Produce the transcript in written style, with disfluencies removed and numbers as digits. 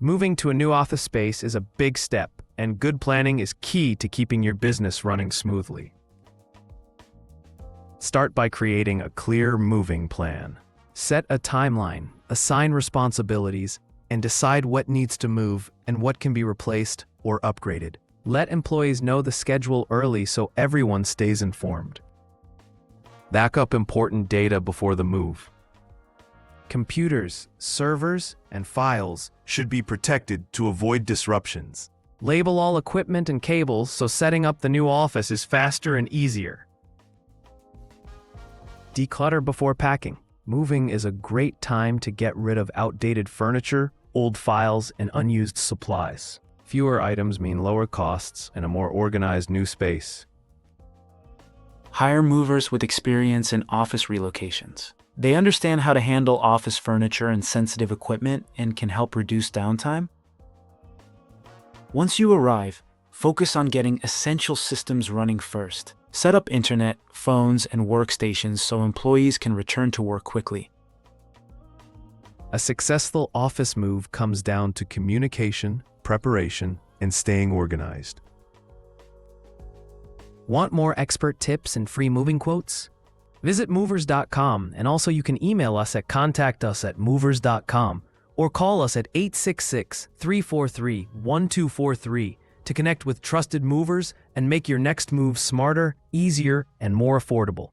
Moving to a new office space is a big step, and good planning is key to keeping your business running smoothly. Start by creating a clear moving plan. Set a timeline, assign responsibilities, and decide what needs to move and what can be replaced or upgraded. Let employees know the schedule early so everyone stays informed. Back up important data before the move. Computers, servers, and files should be protected to avoid disruptions. Label all equipment and cables so setting up the new office is faster and easier. Declutter before packing. Moving is a great time to get rid of outdated furniture, old files, and unused supplies. Fewer items mean lower costs and a more organized new space. Hire movers with experience in office relocations. They understand how to handle office furniture and sensitive equipment and can help reduce downtime. Once you arrive, focus on getting essential systems running first. Set up internet, phones, and workstations so employees can return to work quickly. A successful office move comes down to communication, preparation, and staying organized. Want more expert tips and free moving quotes? Visit movers.com, and also you can email us at contactus@movers.com or call us at 866-343-1243 to connect with trusted movers and make your next move smarter, easier, and more affordable.